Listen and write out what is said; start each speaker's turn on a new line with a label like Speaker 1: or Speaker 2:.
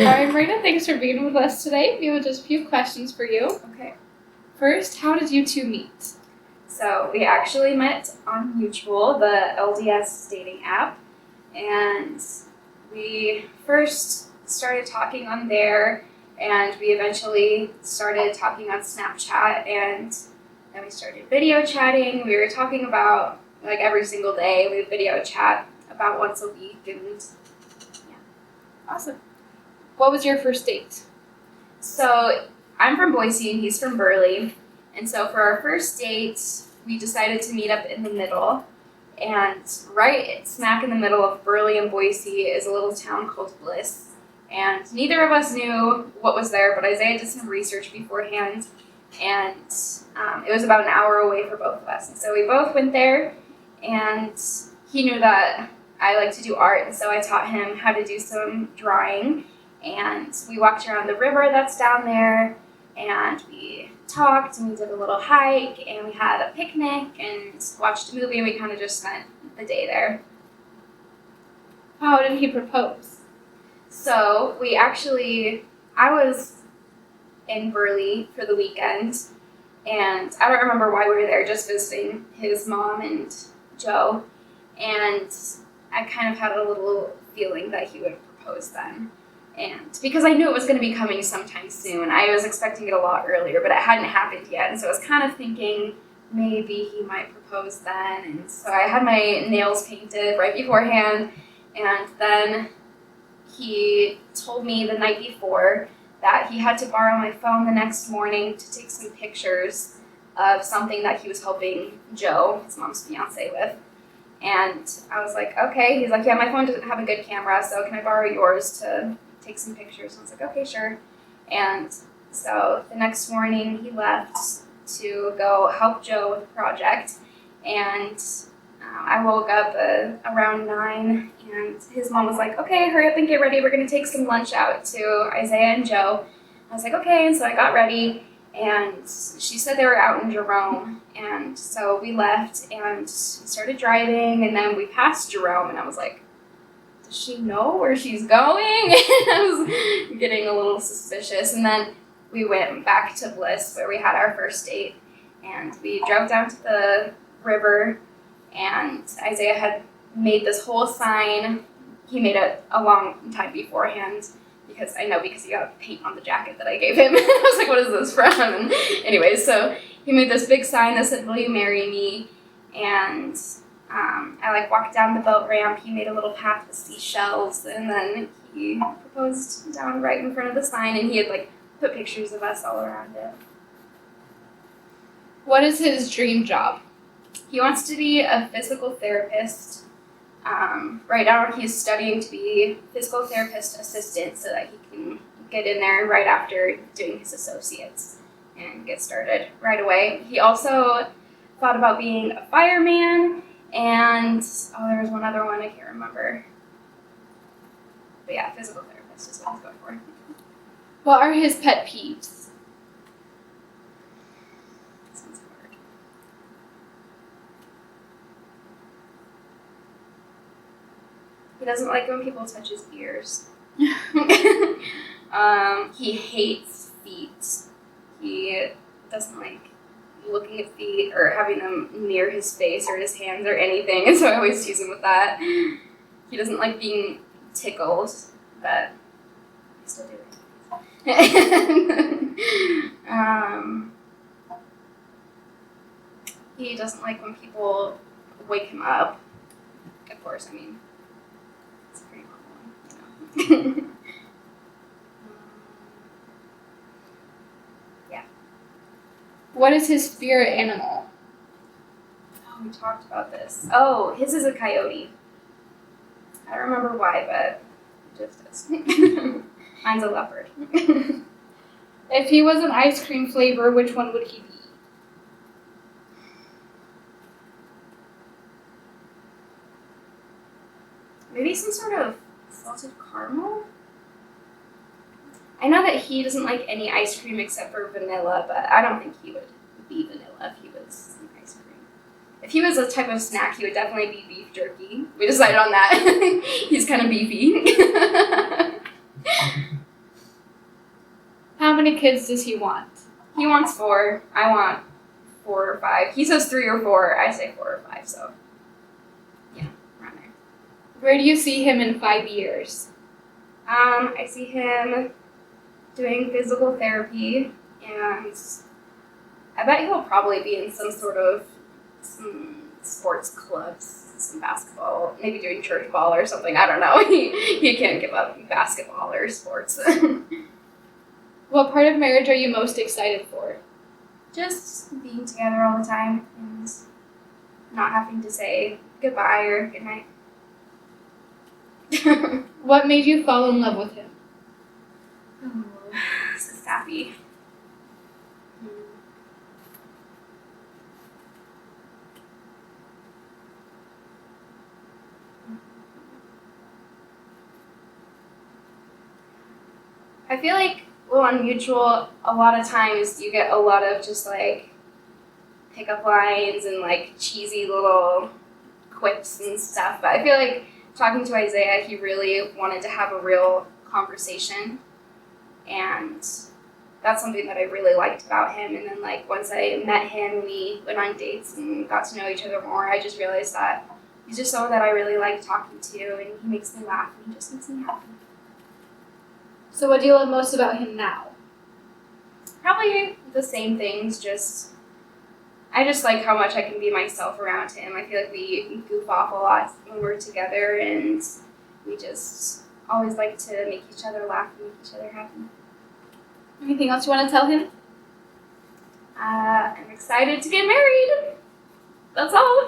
Speaker 1: right, Marina, thanks for being with us today. We have just a few questions for you.
Speaker 2: Okay.
Speaker 1: First, how did you two meet?
Speaker 2: So we actually met on Mutual, the LDS dating app, and we first started talking on there, and we eventually started talking on Snapchat, and then we started video chatting. We were talking about, like, every single day. We would video chat about once a week, and
Speaker 1: Awesome. What was your first date?
Speaker 2: so I'm from Boise and he's from Burley. And so for our first date, we decided to meet up in the middle. And right smack in the middle of Burley and Boise is a little town called Bliss. And neither of us knew what was there, but Isaiah did some research beforehand. And it was about an hour away for both of us. And so we both went there, and he knew that I like to do art, and so I taught him how to do some drawing. And we walked around the river that's down there, and we talked, and we did a little hike, and we had a picnic, and watched a movie, and we kind of just spent the day there.
Speaker 1: How did he propose?
Speaker 2: So I was in Burley for the weekend, and I don't remember why we were there, just visiting his mom and Joe, and I kind of had a little feeling that he would propose then. And because I knew it was going to be coming sometime soon, I was expecting it a lot earlier, but it hadn't happened yet. And so I was kind of thinking maybe he might propose then. And so I had my nails painted right beforehand. And then he told me the night before that he had to borrow my phone the next morning to take some pictures of something that he was helping Joe, his mom's fiance, with. And I was like, okay. He's like, yeah, my phone doesn't have a good camera, so can I borrow yours to take some pictures? And I was like, okay, sure. And so the next morning he left to go help Joe with the project. And I woke up around 9, and his mom was like, okay, hurry up and get ready. We're going to take some lunch out to Isaiah and Joe. I was like, okay. And so I got ready, and she said they were out in Jerome. And so we left and started driving, and then we passed Jerome, and I was like, does she know where she's going? I was getting a little suspicious. And then we went back to Bliss where we had our first date, and we drove down to the river, and Isaiah had made this whole sign. He made it a long time beforehand because he got paint on the jacket that I gave him. I was like, what is this from? And anyways, so he made this big sign that said, will you marry me? And I walked down the boat ramp. He made a little path with seashells, and then he proposed down right in front of the sign, and he had put pictures of us all around it.
Speaker 1: What is his dream job?
Speaker 2: He wants to be a physical therapist. Right now he's studying to be physical therapist assistant so that he can get in there right after doing his associates and get started right away. He also thought about being a fireman, and there was one other one I can't remember. But yeah, physical therapist is what he's going for.
Speaker 1: What are his pet peeves?
Speaker 2: This one's hard. He doesn't like when people touch his ears. He hates feet. He doesn't like looking at feet or having them near his face or his hands or anything, and so I always tease him with that. He doesn't like being tickled, but I still do it. He doesn't like when people wake him up. Of course, I mean, it's pretty normal, you know. Yeah.
Speaker 1: What is his spirit animal?
Speaker 2: Oh, we talked about this. Oh, his is a coyote. I don't remember why, but it just is. Mine's a leopard.
Speaker 1: If he was an ice cream flavor, which one would he be?
Speaker 2: Maybe some sort of salted caramel? I know that he doesn't like any ice cream except for vanilla, but I don't think he would be vanilla if he was an ice cream. If he was a type of snack, he would definitely be beef jerky. We decided on that. He's kind of beefy.
Speaker 1: many kids does he want?
Speaker 2: He wants 4. I want 4 or 5. He says 3 or 4. I say 4 or 5. So, yeah, around there.
Speaker 1: Where do you see him in 5 years?
Speaker 2: I see him doing physical therapy, and I bet he'll probably be in some sports clubs, some basketball, maybe doing church ball or something. I don't know. He can't give up basketball or sports.
Speaker 1: What part of marriage are you most excited for?
Speaker 2: Just being together all the time and not having to say goodbye or goodnight.
Speaker 1: What made you fall in love with him?
Speaker 2: Oh, this is sappy. I feel like, well, on Mutual, a lot of times you get a lot of just like pickup lines and like cheesy little quips and stuff. But I feel like talking to Isaiah, he really wanted to have a real conversation. And that's something that I really liked about him. And then like once I met him, we went on dates and got to know each other more. I just realized that he's just someone that I really like talking to, and he makes me laugh and he just makes me happy.
Speaker 1: So what do you love most about him now?
Speaker 2: Probably the same things, I just like how much I can be myself around him. I feel like we goof off a lot when we're together, and we just always like to make each other laugh and make each other happy.
Speaker 1: Anything else you want to tell him?
Speaker 2: I'm excited to get married. That's all.